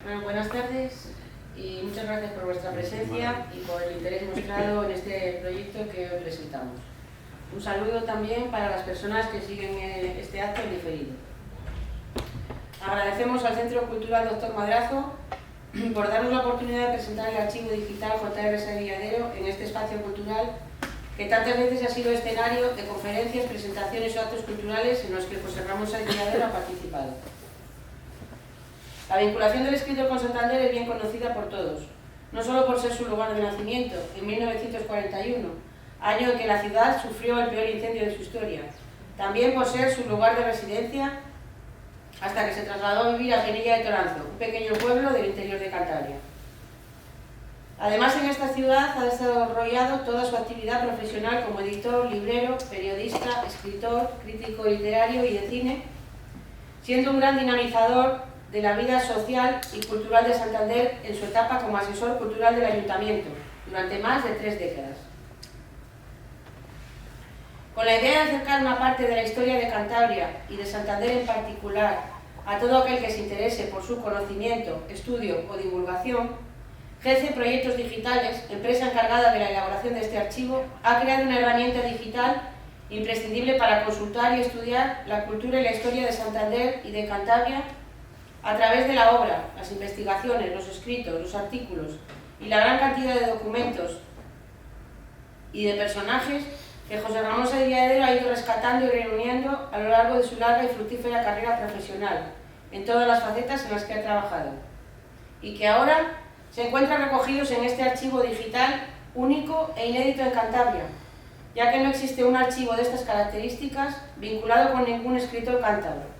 Bueno, buenas tardes y muchas gracias por vuestra presencia y por el interés mostrado en este proyecto que hoy presentamos. Un saludo también para las personas que siguen este acto en diferido. Agradecemos al Centro Cultural Dr. Madrazo por darnos la oportunidad de presentar el archivo digital J.R. Sabilladero en este espacio cultural que tantas veces ha sido escenario de conferencias, presentaciones o actos culturales en los que José Ramón Sabilladero ha participado. La vinculación del escritor con Santander es bien conocida por todos, no solo por ser su lugar de nacimiento, en 1941, año en que la ciudad sufrió el peor incendio de su historia, también por ser su lugar de residencia hasta que se trasladó a vivir a Pinilla de Toranzo, un pequeño pueblo del interior de Cantabria. Además, en esta ciudad ha desarrollado toda su actividad profesional como editor, librero, periodista, escritor, crítico literario y de cine, siendo un gran dinamizador de la vida social y cultural de Santander en su etapa como asesor cultural del Ayuntamiento, durante más de 3 décadas. Con la idea de acercar una parte de la historia de Cantabria y de Santander en particular a todo aquel que se interese por su conocimiento, estudio o divulgación, GECE Proyectos Digitales, empresa encargada de la elaboración de este archivo, ha creado una herramienta digital imprescindible para consultar y estudiar la cultura y la historia de Santander y de Cantabria a través de la obra, las investigaciones, los escritos, los artículos y la gran cantidad de documentos y de personajes que José Ramón Sabilladero ha ido rescatando y reuniendo a lo largo de su larga y fructífera carrera profesional, en todas las facetas en las que ha trabajado, y que ahora se encuentran recogidos en este archivo digital único e inédito en Cantabria, ya que no existe un archivo de estas características vinculado con ningún escritor cántabro.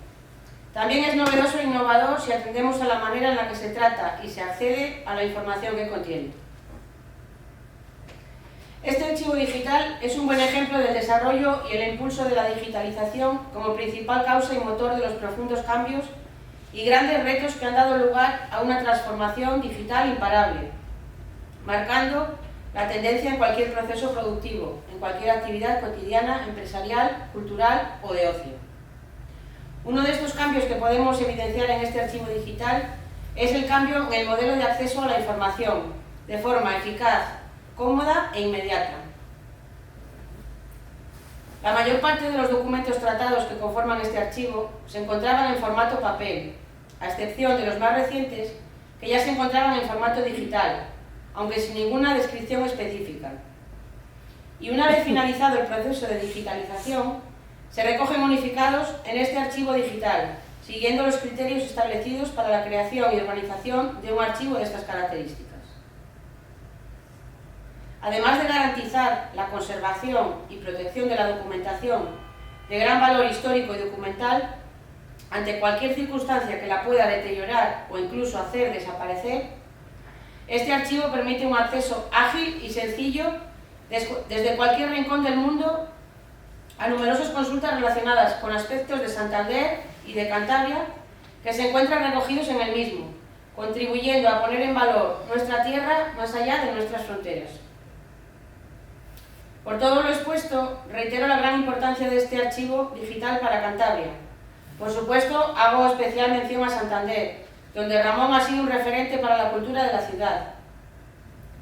También es novedoso e innovador si atendemos a la manera en la que se trata y se accede a la información que contiene. Este archivo digital es un buen ejemplo del desarrollo y el impulso de la digitalización como principal causa y motor de los profundos cambios y grandes retos que han dado lugar a una transformación digital imparable, marcando la tendencia en cualquier proceso productivo, en cualquier actividad cotidiana, empresarial, cultural o de ocio. Uno de estos cambios que podemos evidenciar en este archivo digital es el cambio en el modelo de acceso a la información, de forma eficaz, cómoda e inmediata. La mayor parte de los documentos tratados que conforman este archivo se encontraban en formato papel, a excepción de los más recientes que ya se encontraban en formato digital, aunque sin ninguna descripción específica. Y una vez finalizado el proceso de digitalización, se recogen unificados en este archivo digital, siguiendo los criterios establecidos para la creación y organización de un archivo de estas características. Además de garantizar la conservación y protección de la documentación de gran valor histórico y documental, ante cualquier circunstancia que la pueda deteriorar o incluso hacer desaparecer, este archivo permite un acceso ágil y sencillo desde cualquier rincón del mundo a numerosas consultas relacionadas con aspectos de Santander y de Cantabria que se encuentran recogidos en el mismo, contribuyendo a poner en valor nuestra tierra más allá de nuestras fronteras. Por todo lo expuesto, reitero la gran importancia de este archivo digital para Cantabria. Por supuesto, hago especial mención a Santander, donde Ramón ha sido un referente para la cultura de la ciudad,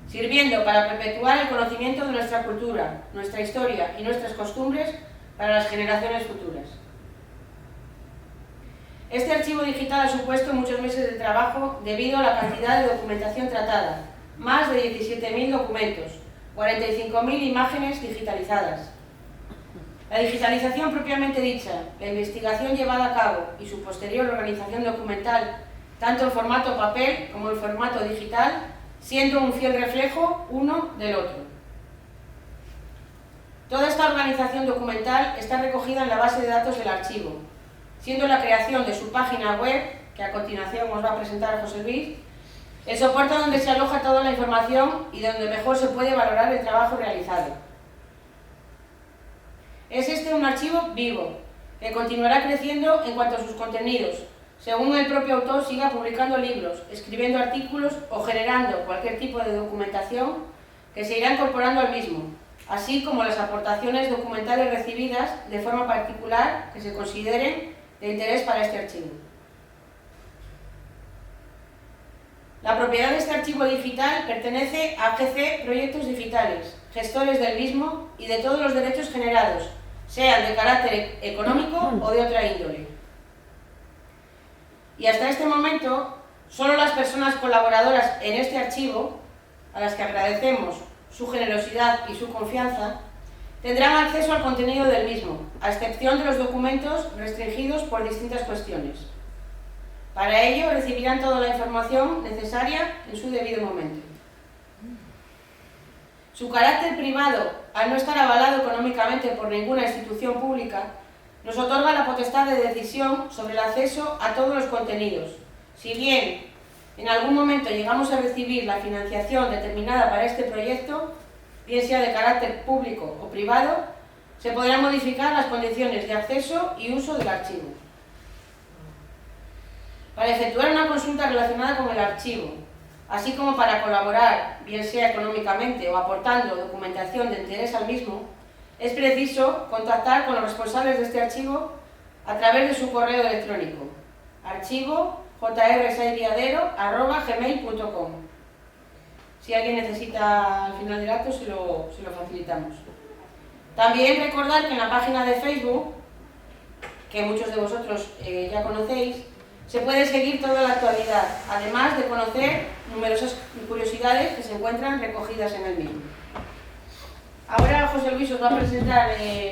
sirviendo para perpetuar el conocimiento de nuestra cultura, nuestra historia y nuestras costumbres para las generaciones futuras. Este archivo digital ha supuesto muchos meses de trabajo debido a la cantidad de documentación tratada, más de 17.000 documentos, 45.000 imágenes digitalizadas. La digitalización propiamente dicha, la investigación llevada a cabo y su posterior organización documental, tanto en formato papel como en formato digital, siendo un fiel reflejo uno del otro. Toda esta organización documental está recogida en la base de datos del archivo, siendo la creación de su página web, que a continuación os va a presentar José Luis, el soporte donde se aloja toda la información y donde mejor se puede valorar el trabajo realizado. Es este un archivo vivo, que continuará creciendo en cuanto a sus contenidos, según el propio autor siga publicando libros, escribiendo artículos o generando cualquier tipo de documentación que se irá incorporando al mismo, así como las aportaciones documentales recibidas de forma particular que se consideren de interés para este archivo. La propiedad de este archivo digital pertenece a GC Proyectos Digitales, gestores del mismo y de todos los derechos generados, sean de carácter económico o de otra índole. Y hasta este momento, solo las personas colaboradoras en este archivo, a las que agradecemos su generosidad y su confianza, tendrán acceso al contenido del mismo, a excepción de los documentos restringidos por distintas cuestiones. Para ello recibirán toda la información necesaria en su debido momento. Su carácter privado, al no estar avalado económicamente por ninguna institución pública, nos otorga la potestad de decisión sobre el acceso a todos los contenidos. Si bien en algún momento llegamos a recibir la financiación determinada para este proyecto, bien sea de carácter público o privado, se podrán modificar las condiciones de acceso y uso del archivo. Para efectuar una consulta relacionada con el archivo, así como para colaborar, bien sea económicamente o aportando documentación de interés al mismo, es preciso contactar con los responsables de este archivo a través de su correo electrónico, archivo.jrsaiviadero@gmail.com. Si alguien necesita al final del acto, se lo facilitamos. También recordar que en la página de Facebook, que muchos de vosotros ya conocéis, se puede seguir toda la actualidad, además de conocer numerosas curiosidades que se encuentran recogidas en el mismo. Ahora José Luis os va a presentar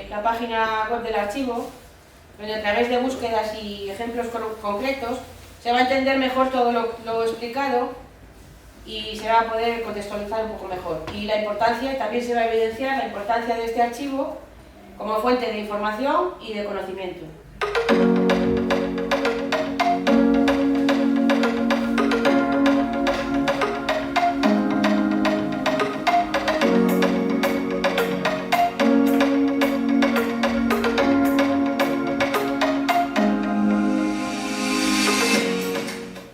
la página web del archivo, donde a través de búsquedas y ejemplos concretos se va a entender mejor todo lo explicado y se va a poder contextualizar un poco mejor. Y la importancia, también se va a evidenciar la importancia de este archivo como fuente de información y de conocimiento.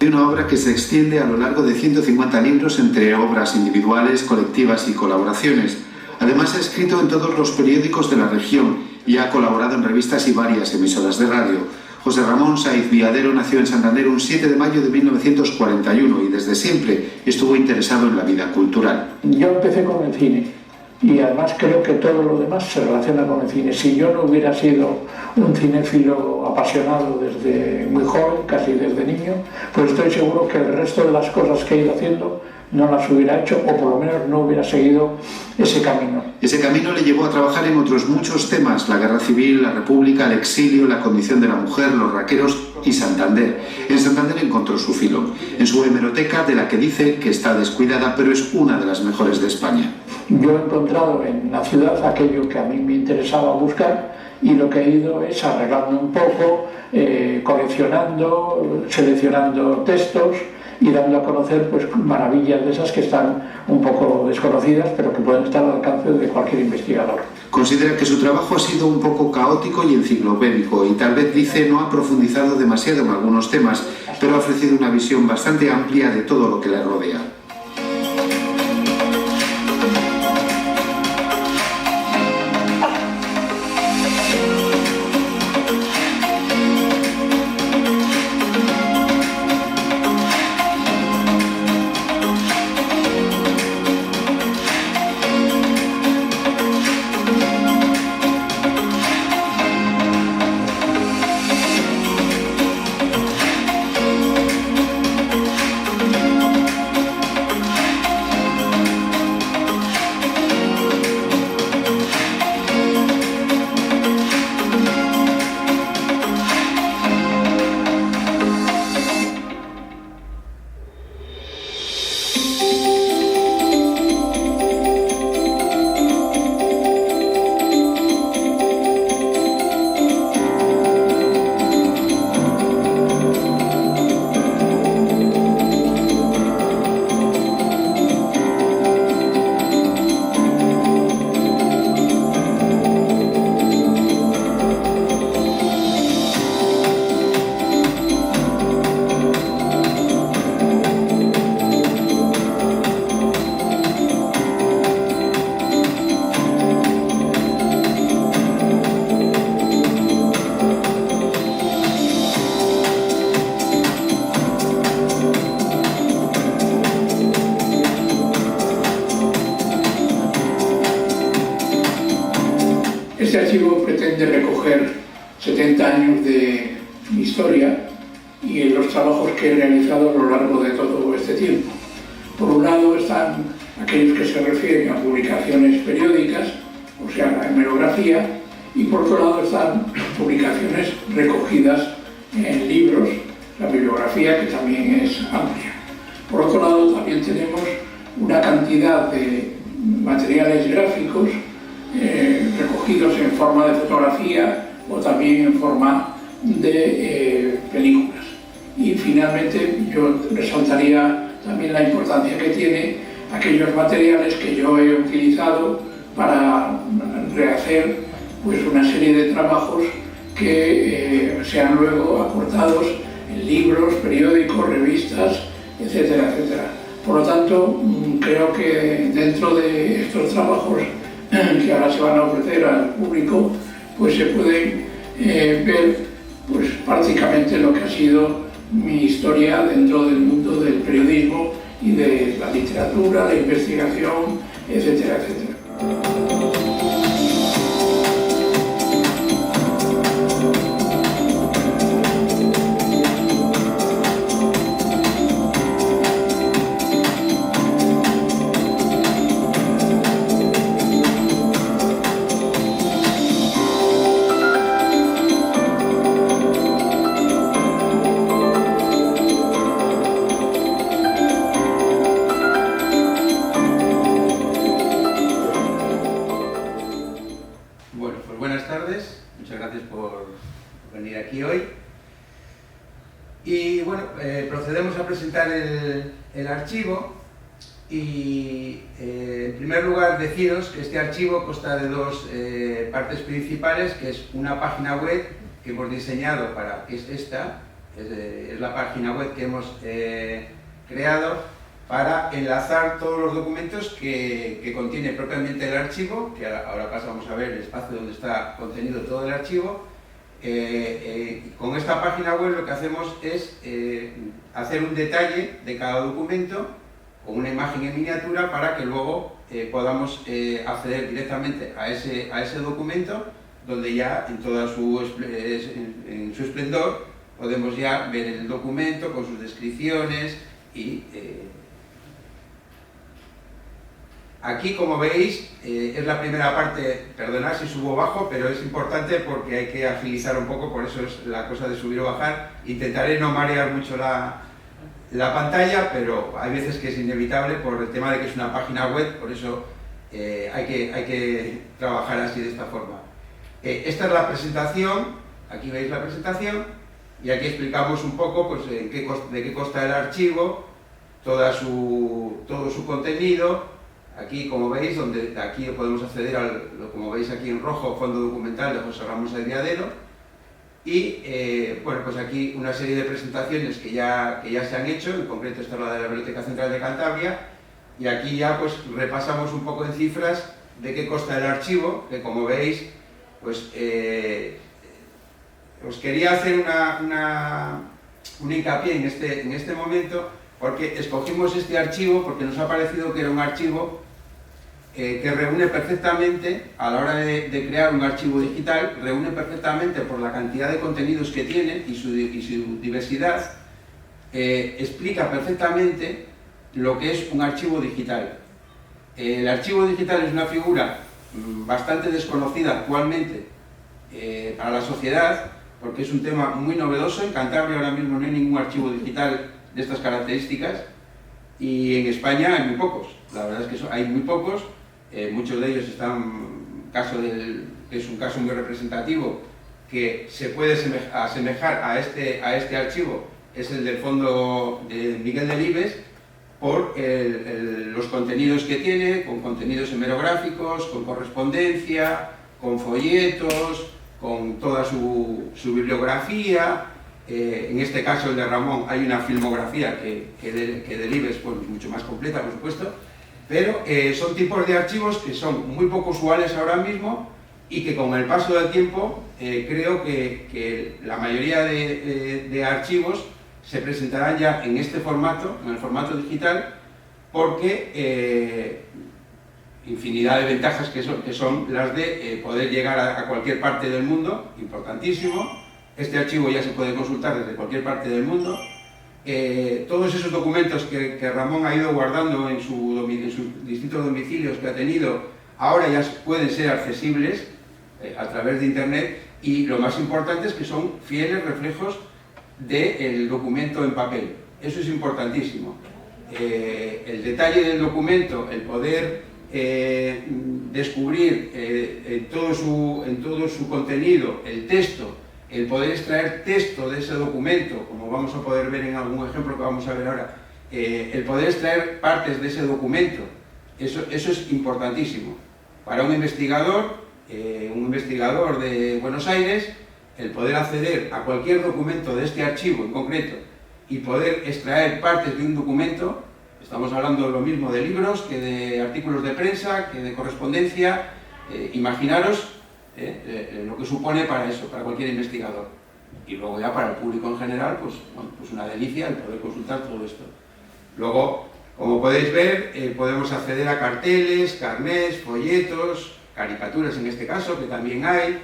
Una obra que se extiende a lo largo de 150 libros entre obras individuales, colectivas y colaboraciones. Además ha escrito en todos los periódicos de la región y ha colaborado en revistas y varias emisoras de radio. José Ramón Saiz Viadero nació en Santander un 7 de mayo de 1941 y desde siempre estuvo interesado en la vida cultural. Yo empecé con el cine y además creo que todo lo demás se relaciona con el cine. Si yo no hubiera sido un cinéfilo apasionado desde muy joven, casi desde niño, pues estoy seguro que el resto de las cosas que he ido haciendo no las hubiera hecho, o por lo menos no hubiera seguido ese camino. Ese camino le llevó a trabajar en otros muchos temas: la guerra civil, la república, el exilio, la condición de la mujer, los raqueros y Santander. En Santander encontró su filo, en su hemeroteca, de la que dice que está descuidada, pero es una de las mejores de España. Yo he encontrado en la ciudad aquello que a mí me interesaba buscar, y lo que he ido es arreglando un poco, coleccionando, seleccionando textos y dando a conocer pues maravillas de esas que están un poco desconocidas, pero que pueden estar al alcance de cualquier investigador. Considera que su trabajo ha sido un poco caótico y enciclopédico, y tal vez, dice, no ha profundizado demasiado en algunos temas, pero ha ofrecido una visión bastante amplia de todo lo que le rodea. pretende recoger 70 años de historia y los trabajos que he realizado a lo largo de todo este tiempo. Por un lado están aquellos que se refieren a publicaciones periódicas, o sea, la hemerografía, y por otro lado están publicaciones recogidas en libros, la bibliografía, que también es amplia. Por otro lado también tenemos una cantidad de materiales gráficos recogidos en forma de fotografía o también en forma de películas. Y finalmente yo resaltaría también la importancia que tiene aquellos materiales que yo he utilizado para rehacer pues, una serie de trabajos que sean luego aportados en libros, periódicos, revistas, etcétera, etcétera. Por lo tanto, creo que dentro de estos trabajos que ahora se van a ofrecer al público, pues se pueden ver pues, prácticamente lo que ha sido mi historia dentro del mundo del periodismo y de la literatura, la investigación, etcétera, etcétera. Procedemos a presentar el archivo y en primer lugar deciros que este archivo consta de dos partes principales, que es una página web que hemos diseñado para, que es esta, es la página web que hemos creado para enlazar todos los documentos que contiene propiamente el archivo, que ahora pasamos a ver el espacio donde está contenido todo el archivo. Con esta página web lo que hacemos es hacer un detalle de cada documento con una imagen en miniatura para que luego podamos acceder directamente a ese documento, donde ya en toda su esplendor podemos ya ver el documento con sus descripciones y aquí, como veis, es la primera parte. Perdonad si subo o bajo, pero es importante porque hay que agilizar un poco, por eso es la cosa de subir o bajar. Intentaré no marear mucho la pantalla, pero hay veces que es inevitable por el tema de que es una página web, por eso hay que trabajar así, de esta forma. Esta es la presentación, aquí veis la presentación, y aquí explicamos un poco pues, de qué consta el archivo, todo su contenido. Aquí, como veis, aquí podemos acceder como veis aquí en rojo, fondo documental de José Ramón Sáez Viadero. Y bueno, pues aquí una serie de presentaciones que ya se han hecho, en concreto esta es la de la Biblioteca Central de Cantabria, y aquí ya pues repasamos un poco en cifras de qué consta el archivo, que como veis, pues os quería hacer un hincapié en este momento, porque escogimos este archivo porque nos ha parecido que era un archivo que reúne perfectamente, a la hora de crear un archivo digital, reúne perfectamente por la cantidad de contenidos que tiene y su diversidad, explica perfectamente lo que es un archivo digital. El archivo digital es una figura bastante desconocida actualmente para la sociedad, porque es un tema muy novedoso. En Cantabria ahora mismo no hay ningún archivo digital de estas características y en España hay muy pocos. La verdad es que hay muy pocos, muchos de ellos que es un caso muy representativo, que se puede asemejar a este archivo, es el del Fondo de Miguel Delibes, por los contenidos que tiene, con contenidos hemerográficos, con correspondencia, con folletos, con toda su bibliografía. En este caso, el de Ramón, hay una filmografía que Delibes, pues, mucho más completa, por supuesto, pero son tipos de archivos que son muy poco usuales ahora mismo y que con el paso del tiempo creo que la mayoría de archivos se presentarán ya en este formato, en el formato digital, porque infinidad de ventajas que son las de poder llegar a cualquier parte del mundo, importantísimo. Este archivo ya se puede consultar desde cualquier parte del mundo. Todos esos documentos que Ramón ha ido guardando en sus distintos domicilios que ha tenido, ahora ya pueden ser accesibles a través de Internet, y lo más importante es que son fieles reflejos del documento en papel. Eso es importantísimo. El detalle del documento, el poder descubrir en todo su contenido el texto, el poder extraer texto de ese documento, como vamos a poder ver en algún ejemplo que vamos a ver ahora, el poder extraer partes de ese documento, eso es importantísimo. Para un investigador de Buenos Aires, el poder acceder a cualquier documento de este archivo en concreto y poder extraer partes de un documento, estamos hablando de lo mismo de libros que de artículos de prensa, que de correspondencia, imaginaros lo que supone para eso, para cualquier investigador. Y luego ya para el público en general, pues una delicia el poder consultar todo esto. Luego, como podéis ver, podemos acceder a carteles, carnés, folletos, caricaturas en este caso, que también hay,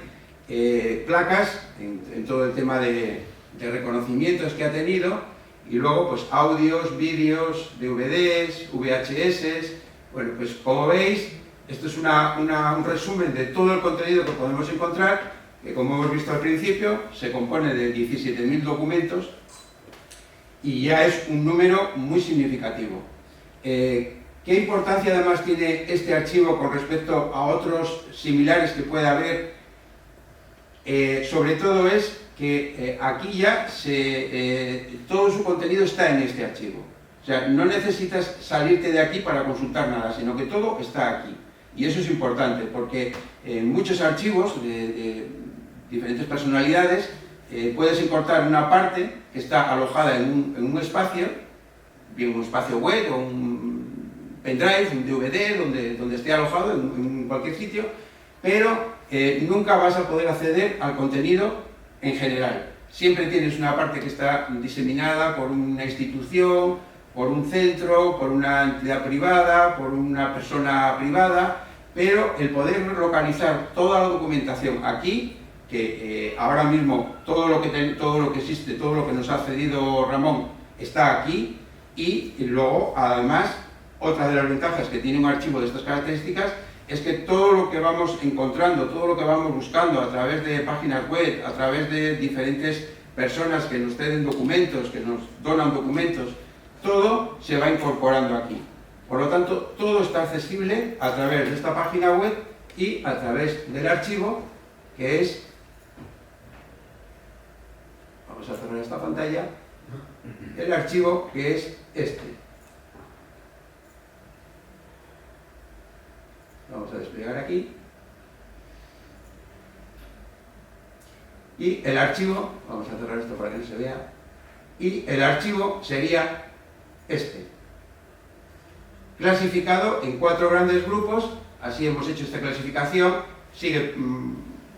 placas en todo el tema de reconocimientos que ha tenido, y luego pues audios, vídeos, DVDs, VHS. Bueno, pues como veis, esto es un resumen de todo el contenido que podemos encontrar, que como hemos visto al principio, se compone de 17.000 documentos y ya es un número muy significativo. ¿Qué importancia además tiene este archivo con respecto a otros similares que pueda haber? Sobre todo es que aquí ya todo su contenido está en este archivo. O sea, no necesitas salirte de aquí para consultar nada, sino que todo está aquí. Y eso es importante, porque en muchos archivos de diferentes personalidades puedes encontrar una parte que está alojada en un espacio, bien un espacio web o un pendrive, un DVD, donde esté alojado en cualquier sitio, pero nunca vas a poder acceder al contenido en general. Siempre tienes una parte que está diseminada por una institución, por un centro, por una entidad privada, por una persona privada, pero el poder localizar toda la documentación aquí, que ahora mismo todo lo que existe, todo lo que nos ha cedido Ramón está aquí, y luego además otra de las ventajas que tiene un archivo de estas características es que todo lo que vamos encontrando, todo lo que vamos buscando a través de páginas web, a través de diferentes personas que nos ceden documentos, que nos donan documentos, todo se va incorporando aquí. Por lo tanto, todo está accesible a través de esta página web y a través del archivo, que es... Vamos a cerrar esta pantalla. El archivo que es este. Vamos a desplegar aquí. Y el archivo, vamos a cerrar esto para que no se vea, y el archivo sería este. Clasificado en 4 grandes grupos, así hemos hecho esta clasificación, sigue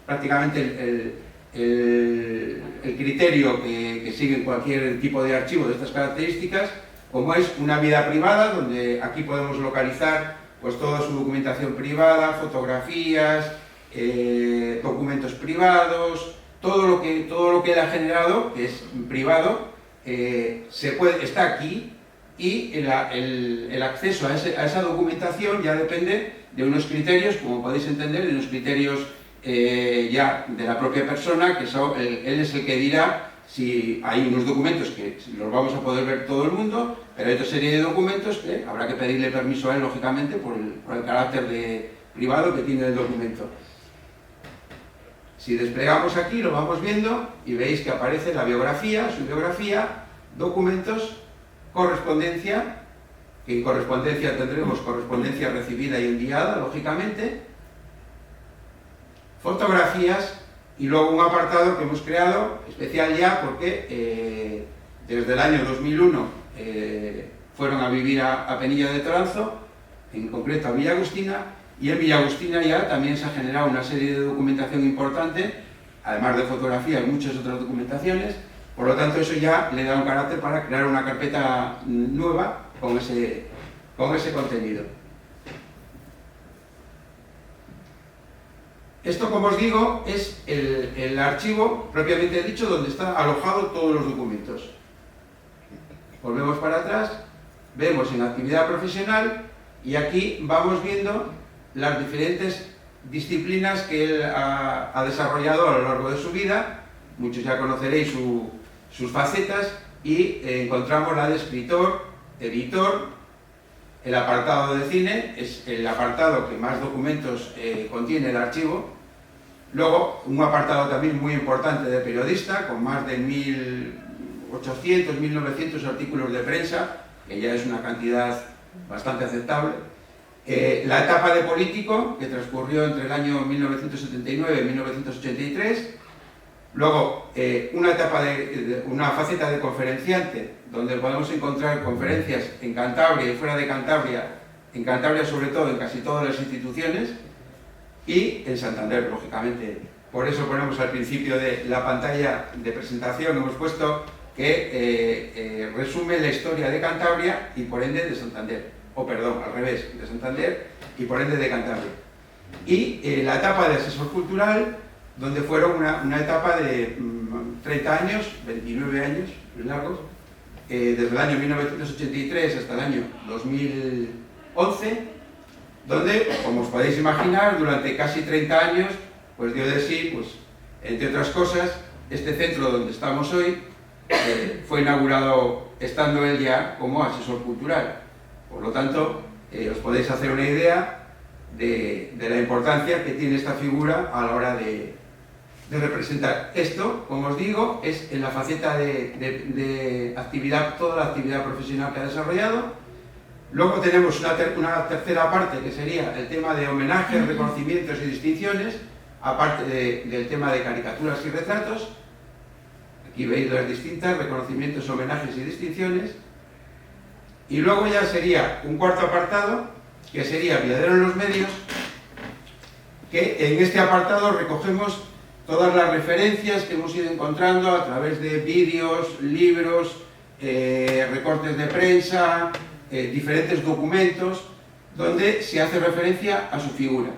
prácticamente el criterio que sigue cualquier tipo de archivo de estas características, como es una vida privada, donde aquí podemos localizar pues toda su documentación privada, fotografías, documentos privados, todo lo que él ha generado, que es privado, está aquí, y el acceso a esa documentación ya depende de unos criterios, como podéis entender, de unos criterios ya de la propia persona, que él es el que dirá si hay unos documentos que los vamos a poder ver todo el mundo, pero hay otra serie de documentos que habrá que pedirle permiso a él, lógicamente, por el carácter privado que tiene el documento. Si desplegamos aquí, lo vamos viendo y veis que aparece la biografía, su biografía, documentos, correspondencia, que en correspondencia tendremos correspondencia recibida y enviada, lógicamente, fotografías, y luego un apartado que hemos creado, especial ya, porque desde el año 2001 fueron a vivir a Penilla de Toranzo, en concreto a Villa Agustina, y en Villa Agustina ya también se ha generado una serie de documentación importante, además de fotografías, muchas otras documentaciones. Por lo tanto, eso ya le da un carácter para crear una carpeta nueva con ese contenido. Esto, como os digo, es el archivo propiamente dicho donde está alojado todos los documentos. Volvemos para atrás, vemos en actividad profesional y aquí vamos viendo las diferentes disciplinas que él ha desarrollado a lo largo de su vida. Muchos ya conoceréis sus facetas y encontramos la de escritor, editor. El apartado de cine es el apartado que más documentos contiene el archivo. Luego, un apartado también muy importante de periodista, con más de 1.800, 1.900 artículos de prensa, que ya es una cantidad bastante aceptable. La etapa de político, que transcurrió entre el año 1979 y 1983. Luego, una faceta de conferenciante, donde podemos encontrar conferencias en Cantabria y fuera de Cantabria, en Cantabria sobre todo, en casi todas las instituciones, y en Santander, lógicamente. Por eso ponemos al principio de la pantalla de presentación, hemos puesto que resume la historia de Cantabria y por ende de Santander, o perdón, al revés, de Santander y por ende de Cantabria. Y la etapa de asesor cultural, donde fueron una etapa de 30 años, 29 años largos, desde el año 1983 hasta el año 2011, donde, como os podéis imaginar, durante casi 30 años, pues dio de sí, pues, entre otras cosas, este centro donde estamos hoy fue inaugurado estando él ya como asesor cultural. Por lo tanto, os podéis hacer una idea de la importancia que tiene esta figura a la hora de representar. Esto, como os digo, es en la faceta de actividad, toda la actividad profesional que ha desarrollado. Luego tenemos una tercera parte, que sería el tema de homenajes, reconocimientos y distinciones, aparte del tema de caricaturas y retratos. Aquí veis las distintas, reconocimientos, homenajes y distinciones. Y luego ya sería un cuarto apartado, que sería Viadero en los medios, que en este apartado recogemos todas las referencias que hemos ido encontrando a través de vídeos, libros, recortes de prensa, diferentes documentos, donde se hace referencia a su figura.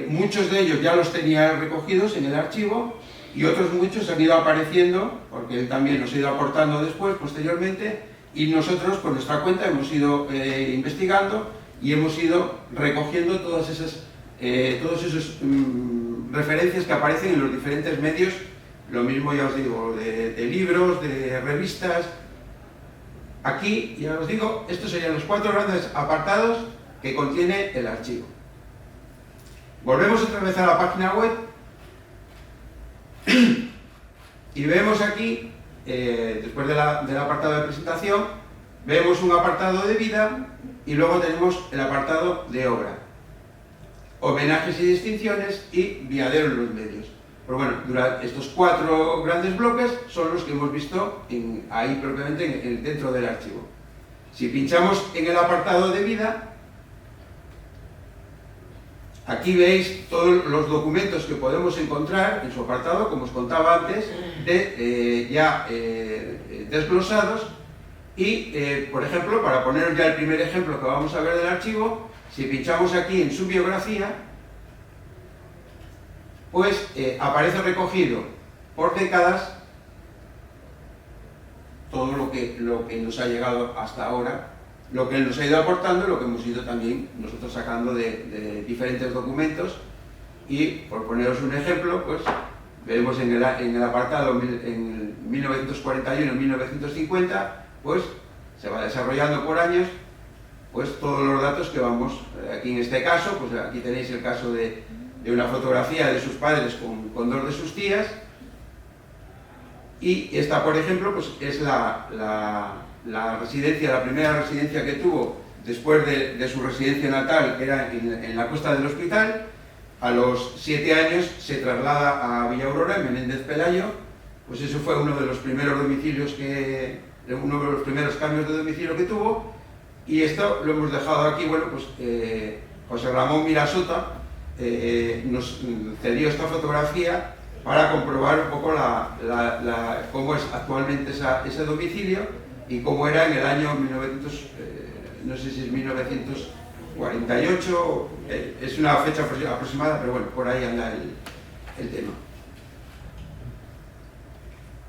Muchos de ellos ya los tenía recogidos en el archivo y otros muchos han ido apareciendo, porque él también nos ha ido aportando después, posteriormente, y nosotros por nuestra cuenta hemos ido investigando y hemos ido recogiendo todas esas referencias que aparecen en los diferentes medios, lo mismo ya os digo, de libros, de revistas. Aquí, ya os digo, estos serían los 4 grandes apartados que contiene el archivo. Volvemos otra vez a la página web y vemos aquí, después del apartado de presentación, vemos un apartado de vida y luego tenemos el apartado de obra, homenajes y distinciones y viadero en los medios. Pero bueno, durante estos 4 grandes bloques son los que hemos visto ahí propiamente dentro del archivo. Si pinchamos en el apartado de vida, aquí veis todos los documentos que podemos encontrar en su apartado, como os contaba antes, desglosados. Y, por ejemplo, para poner ya el primer ejemplo que vamos a ver del archivo, si pinchamos aquí en su biografía, pues aparece recogido por décadas todo lo que nos ha llegado hasta ahora, lo que él nos ha ido aportando, lo que hemos ido también nosotros sacando de diferentes documentos. Y por poneros un ejemplo, pues vemos en el apartado en 1941-1950, pues se va desarrollando por años pues todos los datos que vamos, aquí en este caso, pues aquí tenéis el caso de una fotografía de sus padres con 2 de sus tías, y esta, por ejemplo, pues es la residencia, la primera residencia que tuvo después de su residencia natal, que era en la Costa del Hospital. A los 7 años se traslada a Villa Aurora, en Menéndez Pelayo. Pues eso fue uno de los primeros domicilios uno de los primeros cambios de domicilio que tuvo, y esto lo hemos dejado aquí. Bueno, pues José Ramón Mirasota nos cedió esta fotografía para comprobar un poco cómo es actualmente ese domicilio y cómo era en el año 1900, no sé si es 1900 48, es una fecha aproximada, pero bueno, por ahí anda el tema.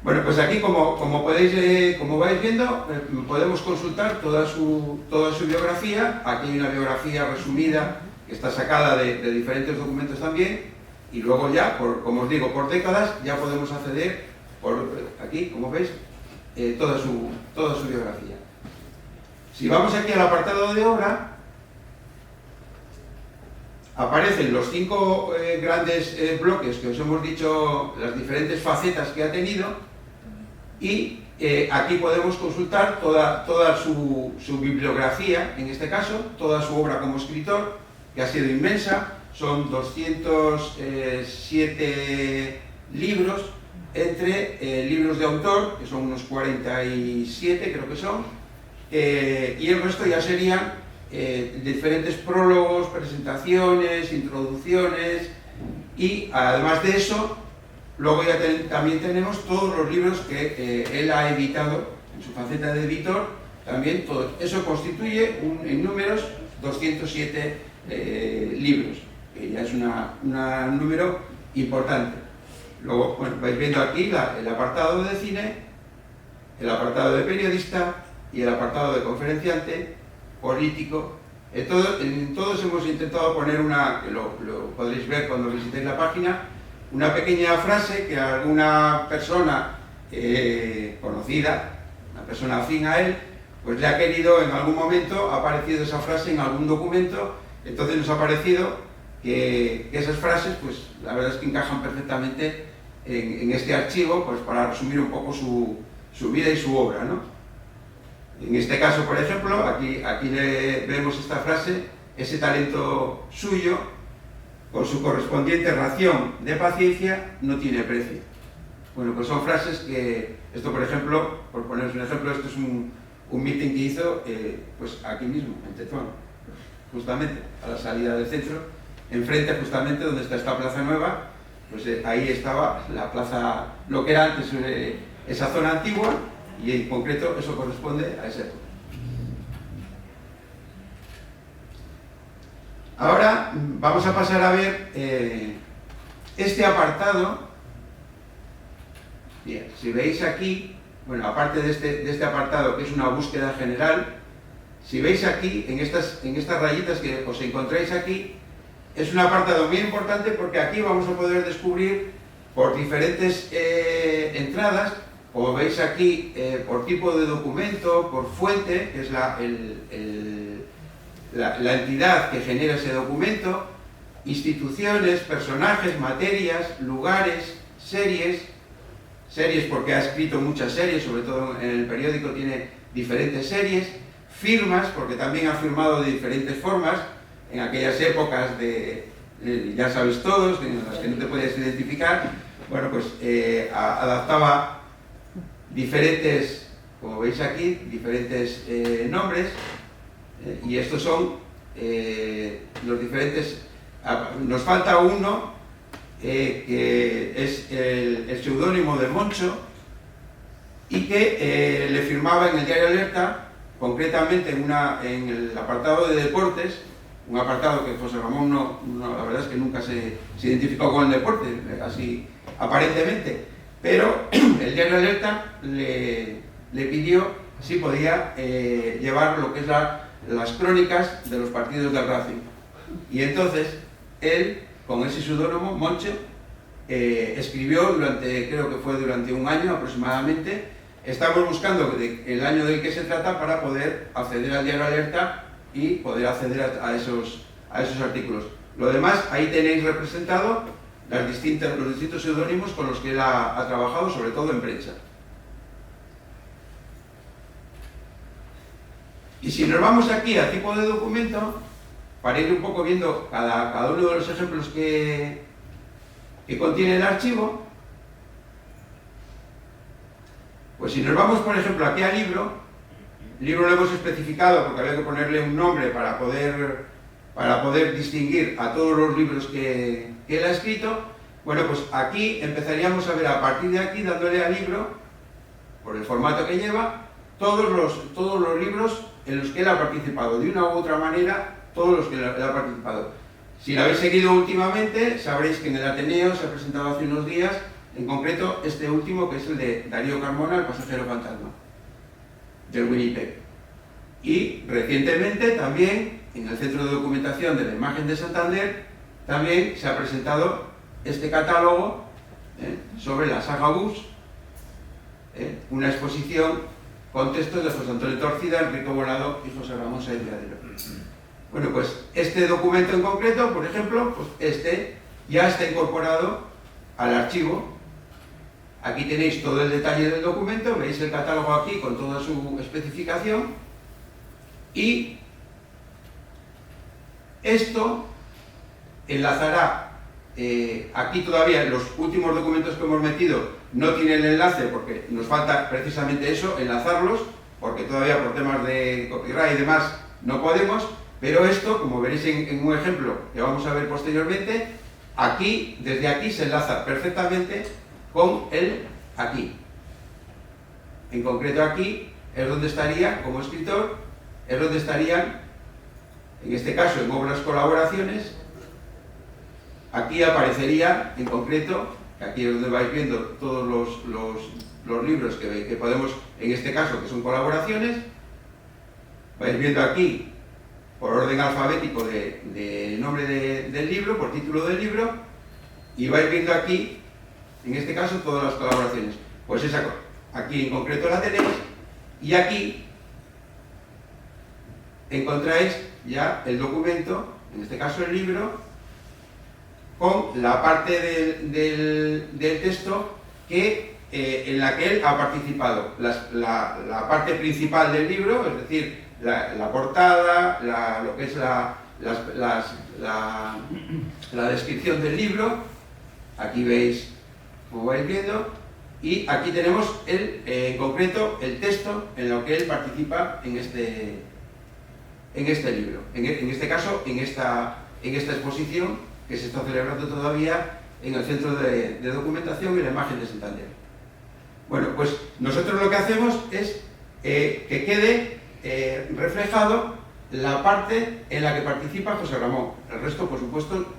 Bueno, pues aquí, como vais viendo, podemos consultar toda su biografía. Aquí hay una biografía resumida que está sacada de diferentes documentos también, y luego ya, como os digo, por décadas, ya podemos acceder aquí, como veis, toda su biografía. Si vamos aquí al apartado de obra, aparecen los 5 grandes bloques que os hemos dicho, las diferentes facetas que ha tenido, y aquí podemos consultar toda su bibliografía, en este caso, toda su obra como escritor, que ha sido inmensa. Son 207 libros, entre libros de autor, que son unos 47 creo que son, y el resto ya serían diferentes prólogos, presentaciones, introducciones, y además de eso, luego ya también tenemos todos los libros que él ha editado en su faceta de editor, también todo. Eso constituye en números 207 libros, que ya es un número importante. Luego, bueno, vais viendo aquí el apartado de cine, el apartado de periodista y el apartado de conferenciante, político. En todos hemos intentado poner que lo podréis ver cuando visitéis la página, una pequeña frase que alguna persona conocida, una persona afín a él, pues le ha querido, en algún momento ha aparecido esa frase en algún documento. Entonces nos ha parecido que esas frases, pues la verdad es que encajan perfectamente en este archivo, pues para resumir un poco su vida y su obra, ¿no? En este caso, por ejemplo, aquí vemos esta frase: ese talento suyo, con su correspondiente ración de paciencia, no tiene precio. Bueno, pues son frases que, esto por ejemplo, por poneros un ejemplo, esto es un meeting que hizo pues aquí mismo, en Tetuán, justamente a la salida del centro, enfrente justamente donde está esta plaza nueva, pues ahí estaba la plaza, lo que era antes esa zona antigua, y en concreto eso corresponde a esa época. Ahora vamos a pasar a ver este apartado. Bien, si veis aquí, bueno, aparte de este apartado que es una búsqueda general, si veis aquí, en estas rayitas que os encontráis aquí, es un apartado muy importante porque aquí vamos a poder descubrir por diferentes entradas, como veis aquí, por tipo de documento, por fuente, que es la entidad que genera ese documento, instituciones, personajes, materias, lugares, series porque ha escrito muchas series, sobre todo en el periódico tiene diferentes series, firmas, porque también ha firmado de diferentes formas, en aquellas épocas ya sabéis todos, en las que no te podías identificar. Bueno, pues adaptaba diferentes, como veis aquí, diferentes nombres, y estos son los diferentes. Nos falta uno que es el seudónimo de Moncho, y que le firmaba en el diario Alerta, concretamente en el apartado de deportes, un apartado que José Ramón la verdad es que nunca se identificó con el deporte, así aparentemente, pero el diario Alerta le pidió si podía llevar lo que es las crónicas de los partidos del Racing. Y entonces él, con ese seudónimo, Moncho, escribió creo que fue durante un año aproximadamente. Estamos buscando el año del que se trata para poder acceder al diario Alerta y poder acceder a esos artículos. Lo demás, ahí tenéis representado los distintos seudónimos con los que él ha trabajado, sobre todo en prensa. Y si nos vamos aquí a tipo de documento, para ir un poco viendo cada uno de los ejemplos que contiene el archivo, pues si nos vamos, por ejemplo, aquí al libro lo hemos especificado porque había que ponerle un nombre para poder distinguir a todos los libros que él ha escrito. Bueno, pues aquí empezaríamos a ver, a partir de aquí, dándole al libro, por el formato que lleva, todos los libros en los que él ha participado de una u otra manera todos los que le han participado. Si lo habéis seguido últimamente, sabréis que en el Ateneo se ha presentado hace unos días, en concreto este último, que es el de Darío Carmona, el pasajero fantasma, del Winnipeg. Y recientemente también, en el Centro de Documentación de la Imagen de Santander, también se ha presentado este catálogo sobre la saga Bus, una exposición con textos de José Antonio Torcida, Enrique Volado y José Ramón Sáenz Viadero. Bueno, pues este documento en concreto, por ejemplo, pues este ya está incorporado al archivo. Aquí tenéis todo el detalle del documento, veis el catálogo aquí con toda su especificación, y esto enlazará, aquí todavía los últimos documentos que hemos metido no tienen el enlace porque nos falta precisamente eso, enlazarlos, porque todavía por temas de copyright y demás no podemos, pero esto, como veréis en un ejemplo que vamos a ver posteriormente, aquí, desde aquí se enlaza perfectamente con el aquí. En concreto aquí es donde estaría, como escritor, es donde estarían, en este caso en obras colaboraciones, aquí aparecería en concreto, que aquí es donde vais viendo todos los libros que podemos, en este caso que son colaboraciones, vais viendo aquí por orden alfabético de nombre del libro, por título del libro, y vais viendo aquí, en este caso, todas las colaboraciones. Pues esa, aquí en concreto la tenéis, y aquí encontráis ya el documento, en este caso el libro, con la parte del texto en la que él ha participado. La parte principal del libro, es decir, la portada, lo que es la descripción del libro, aquí veis, como vais viendo, y aquí tenemos en concreto el texto en lo que él participa en este libro, en este caso, en esta exposición que se está celebrando todavía en el Centro de Documentación y la Imagen de Santander. Bueno, pues nosotros lo que hacemos es que quede reflejado la parte en la que participa José Ramón. El resto, por supuesto,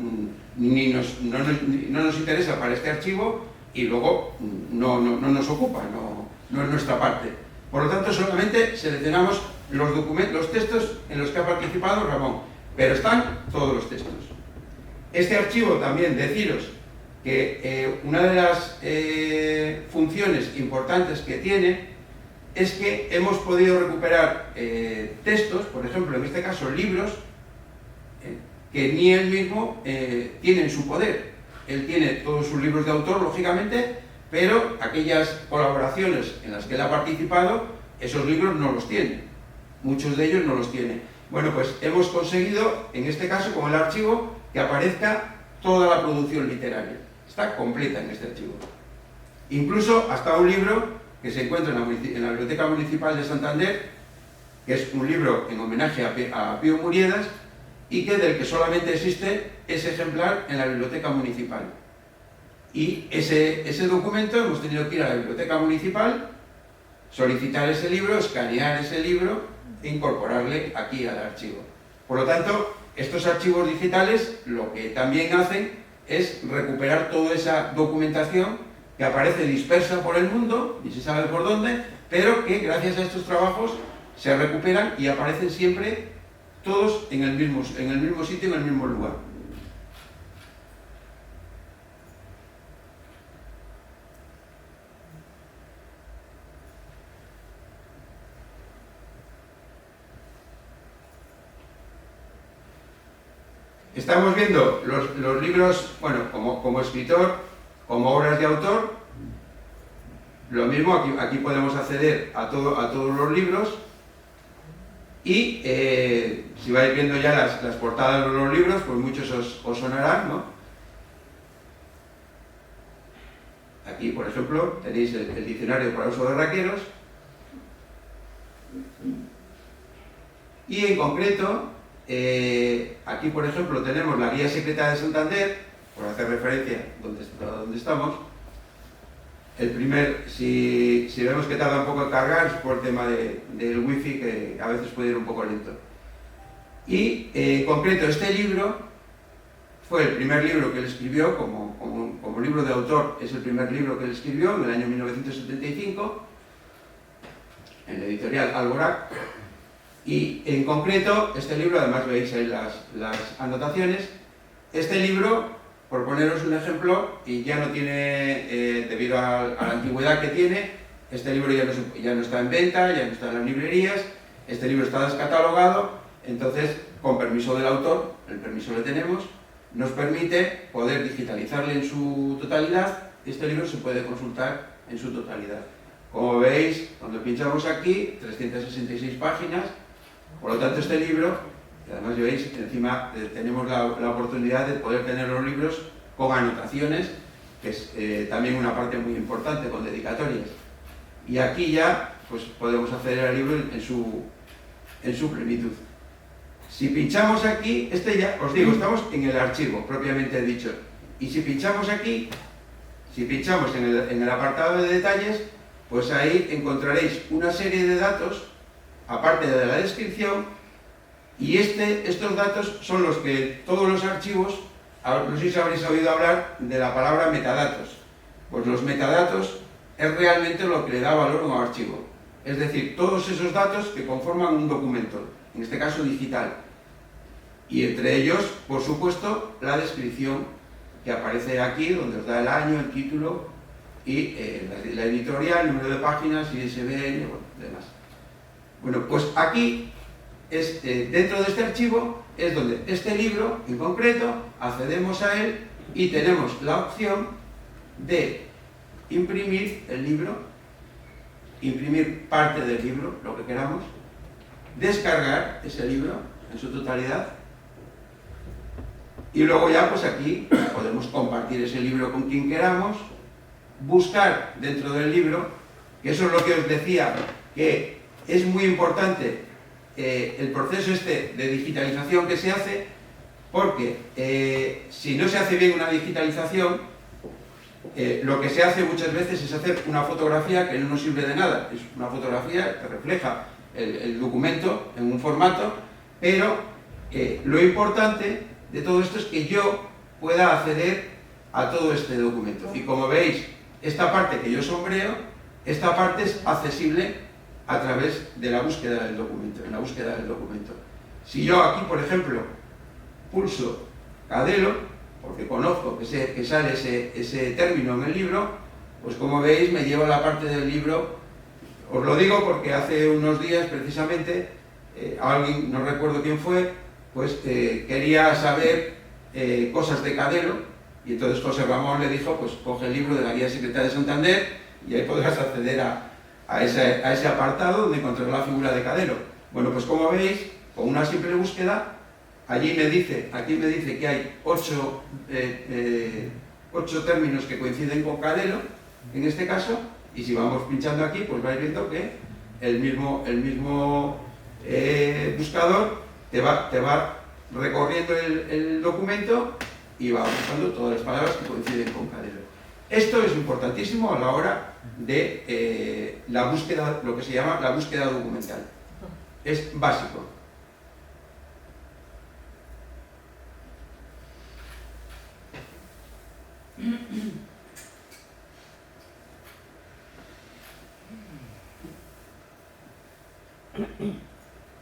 no nos interesa para este archivo y luego no nos ocupa, no es nuestra parte. Por lo tanto, solamente seleccionamos los textos en los que ha participado Ramón, pero están todos los textos. Este archivo también, deciros que una de las funciones importantes que tiene es que hemos podido recuperar textos, por ejemplo, en este caso libros, que ni él mismo tiene en su poder. Él tiene todos sus libros de autor, lógicamente, pero aquellas colaboraciones en las que él ha participado, esos libros no los tiene. Muchos de ellos no los tiene. Bueno, pues hemos conseguido, en este caso, con el archivo, que aparezca toda la producción literaria. Está completa en este archivo. Incluso hasta un libro que se encuentra en la Biblioteca Municipal de Santander, que es un libro en homenaje a Pío Muriedas, y del que solamente existe ese ejemplar en la Biblioteca Municipal. Y ese documento hemos tenido que ir a la Biblioteca Municipal, solicitar ese libro, escanear ese libro e incorporarle aquí al archivo. Por lo tanto, estos archivos digitales lo que también hacen es recuperar toda esa documentación que aparece dispersa por el mundo, y se sabe por dónde, pero que gracias a estos trabajos se recuperan y aparecen siempre todos en el mismo sitio, en el mismo lugar. Estamos viendo los libros, bueno, como escritor, como obras de autor. Lo mismo, aquí podemos acceder a todos los libros. Y si vais viendo ya las portadas de los libros, pues muchos os sonarán, ¿no? Aquí, por ejemplo, tenéis el diccionario para uso de raqueros. Y en concreto, aquí, por ejemplo, tenemos la Guía Secreta de Santander, por hacer referencia a donde estamos. El primer, si vemos que tarda un poco en cargar, es por el tema del wifi, que a veces puede ir un poco lento. Y en concreto este libro fue el primer libro que él escribió, como libro de autor, es el primer libro que él escribió en el año 1975, en la editorial Alborach. Y en concreto, este libro, además veis ahí las anotaciones, este libro, por poneros un ejemplo, y ya no tiene, debido a la antigüedad que tiene, este libro ya no está en venta, ya no está en las librerías, este libro está descatalogado, entonces, con permiso del autor, el permiso le tenemos, nos permite poder digitalizarle en su totalidad, este libro se puede consultar en su totalidad. Como veis, cuando pinchamos aquí, 366 páginas, por lo tanto este libro, y además veis, encima tenemos la oportunidad de poder tener los libros con anotaciones, que es también una parte muy importante, con dedicatorias. Y aquí ya pues, podemos acceder al libro en su plenitud. Si pinchamos aquí, ya, os digo, estamos en el archivo, propiamente dicho. Y si pinchamos aquí, si pinchamos en el apartado de detalles, pues ahí encontraréis una serie de datos, aparte de la descripción, y estos datos son los que todos los archivos, no sé si habréis oído hablar de la palabra metadatos. Pues los metadatos es realmente lo que le da valor a un archivo. Es decir, todos esos datos que conforman un documento, en este caso digital. Y entre ellos, por supuesto, la descripción que aparece aquí, donde os da el año, el título y la editorial, el número de páginas, ISBN, bueno, demás. Bueno, pues aquí, dentro de este archivo, es donde este libro, en concreto, accedemos a él y tenemos la opción de imprimir el libro, imprimir parte del libro, lo que queramos, descargar ese libro en su totalidad y luego ya pues aquí podemos compartir ese libro con quien queramos, buscar dentro del libro, que eso es lo que os decía, que es muy importante el proceso de digitalización que se hace, porque si no se hace bien una digitalización, lo que se hace muchas veces es hacer una fotografía que no nos sirve de nada. Es una fotografía que refleja el documento en un formato, pero lo importante de todo esto es que yo pueda acceder a todo este documento. Y como veis, esta parte que yo sombreo, esta parte es accesible a través de la búsqueda del documento, en la búsqueda del documento. Si yo aquí, por ejemplo, pulso Cadelo, porque conozco que sale ese término en el libro, pues como veis me lleva a la parte del libro. Os lo digo porque hace unos días precisamente alguien, no recuerdo quién fue, pues quería saber cosas de Cadelo, y entonces José Ramón le dijo, pues coge el libro de la Guía Secreta de Santander y ahí podrás acceder a ese apartado donde encontrarás la figura de Cadelo. Bueno, pues como veis, con una simple búsqueda, aquí me dice que hay 8 términos que coinciden con Cadelo, en este caso, y si vamos pinchando aquí, pues vais viendo que el mismo buscador te va recorriendo el documento y va buscando todas las palabras que coinciden con Cadelo. Esto es importantísimo a la hora de la búsqueda, lo que se llama la búsqueda documental. Es básico.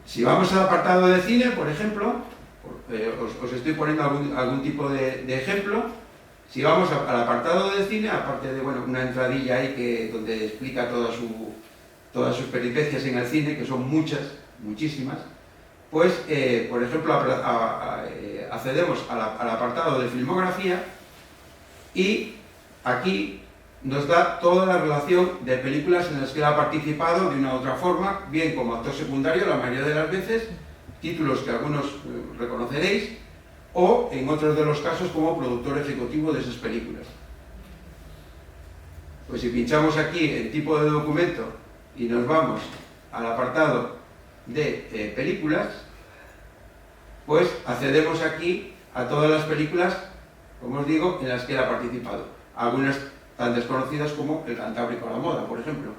Si vamos al apartado de cine, por ejemplo, os estoy poniendo algún tipo de ejemplo. Si vamos al apartado de cine, aparte de una entradilla ahí donde explica todas sus peripecias en el cine, que son muchísimas, pues, por ejemplo, accedemos al apartado de filmografía y aquí nos da toda la relación de películas en las que él ha participado de una u otra forma, bien como actor secundario la mayoría de las veces, títulos que algunos reconoceréis, o en otros de los casos como productor ejecutivo de esas películas. Pues si pinchamos aquí en tipo de documento y nos vamos al apartado de películas, pues accedemos aquí a todas las películas, como os digo, en las que él ha participado. Algunas tan desconocidas como El Cantábrico a la moda, por ejemplo.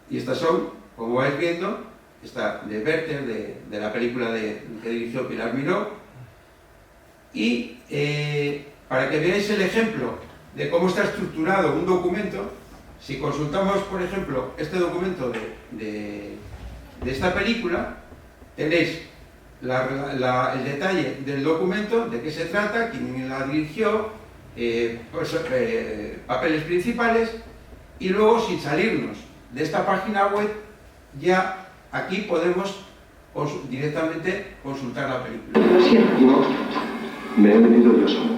Y estas son, como vais viendo, esta de Werther, de la película que dirigió Pilar Miró. Y para que veáis el ejemplo de cómo está estructurado un documento, si consultamos, por ejemplo, este documento de esta película, tenéis el detalle del documento, de qué se trata, quién la dirigió, papeles principales, y luego, sin salirnos de esta página web, ya aquí podemos directamente consultar la película. Lo siento. No, me he venido yo solo.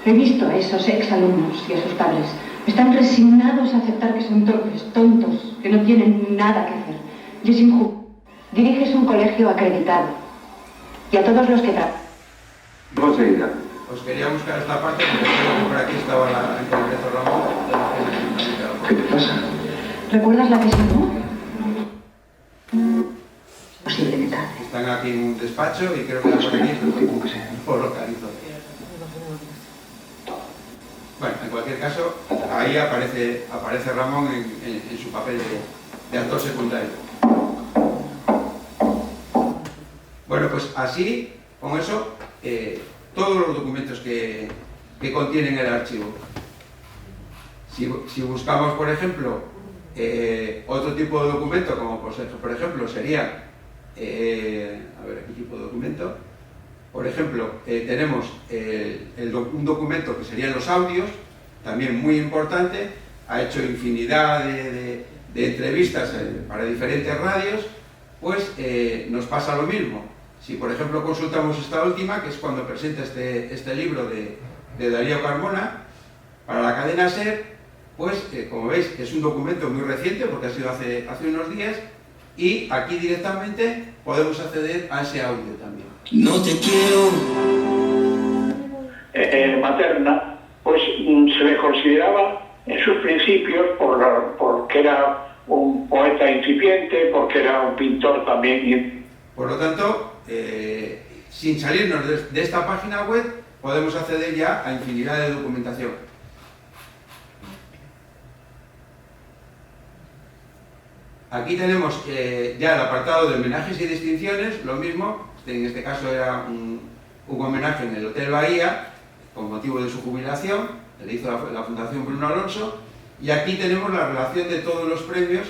He visto a esos exalumnos y a sus padres. Están resignados a aceptar que son torpes, tontos, que no tienen nada que hacer. Y es injusto. Diriges un colegio acreditado. Y a todos los que trabajan. Enseguida. Os quería buscar esta parte porque creo que por aquí estaba la intervención Ramón. ¿Qué te pasa? ¿Recuerdas la que se llamó? Posible que tarde. Están aquí en un despacho y creo que la por aquí por localizo. Bueno, en cualquier caso, ahí aparece Ramón en su papel de actor secundario. Bueno, pues así, con eso, todos los documentos que contienen el archivo. Si buscamos, por ejemplo, otro tipo de documento, como por ejemplo sería, a ver, ¿qué tipo de documento? Por ejemplo, tenemos un documento que serían los audios, también muy importante, ha hecho infinidad de entrevistas para diferentes radios, pues nos pasa lo mismo. Si por ejemplo consultamos esta última, que es cuando presenta este libro de Darío Carmona para la cadena SER, pues como veis es un documento muy reciente porque ha sido hace unos días, y aquí directamente podemos acceder a ese audio también. No te quiero. Materna, pues se le consideraba en sus principios porque era un poeta incipiente, porque era un pintor también. Por lo tanto, sin salirnos de esta página web, podemos acceder ya a infinidad de documentación. Aquí tenemos ya el apartado de homenajes y distinciones, lo mismo, en este caso era un homenaje en el Hotel Bahía, con motivo de su jubilación, que le hizo la Fundación Bruno Alonso, y aquí tenemos la relación de todos los premios,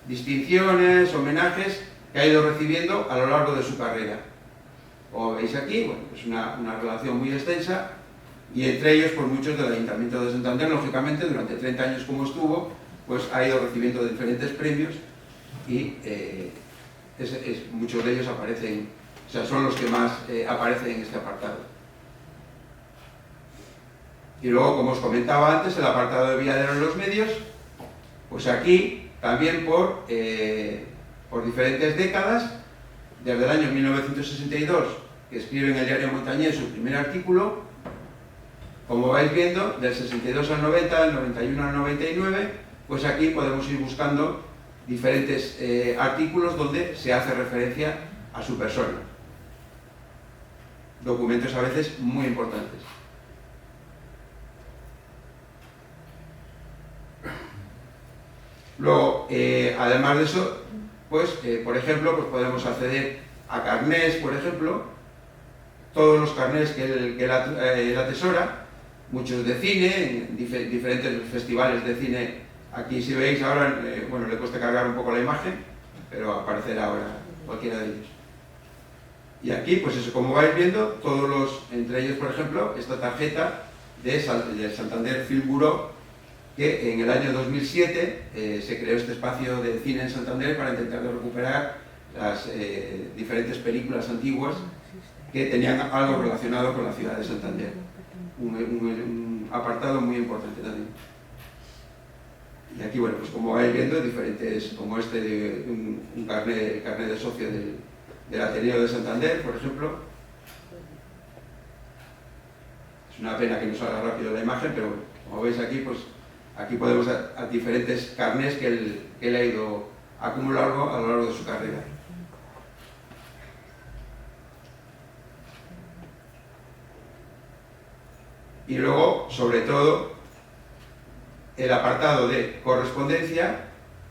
distinciones, homenajes que ha ido recibiendo a lo largo de su carrera. Como veis aquí, bueno, es una relación muy extensa, y entre ellos, pues muchos del Ayuntamiento de Santander, lógicamente, durante 30 años como estuvo, pues ha ido recibiendo diferentes premios, y muchos de ellos aparecen, o sea, son los que más aparecen en este apartado. Y luego, como os comentaba antes, el apartado de Villadero en los medios, pues aquí también por diferentes décadas, desde el año 1962, que escribe en el diario Montañés su primer artículo, como vais viendo, del 62 al 90, del 91 al 99, pues aquí podemos ir buscando diferentes artículos donde se hace referencia a su persona. Documentos a veces muy importantes. Luego, además de eso, pues, por ejemplo, pues podemos acceder a carnés, por ejemplo, todos los carnés que él atesora, muchos de cine, en diferentes festivales de cine. Aquí si veis ahora, bueno, le cuesta cargar un poco la imagen, pero aparecerá ahora cualquiera de ellos. Y aquí, pues eso, como vais viendo, todos los, entre ellos, por ejemplo, esta tarjeta del Santander Film Bureau, que en el año 2007 se creó este espacio de cine en Santander para intentar recuperar las diferentes películas antiguas que tenían algo relacionado con la ciudad de Santander. Un apartado muy importante también. Y aquí, bueno, pues como vais viendo, diferentes, como este de un carnet de socio del Ateneo de Santander, por ejemplo. Es una pena que no salga rápido la imagen, pero bueno, como veis aquí, pues aquí podemos a diferentes carnés que él ha ido acumulando a lo largo de su carrera. Y luego, sobre todo, el apartado de correspondencia,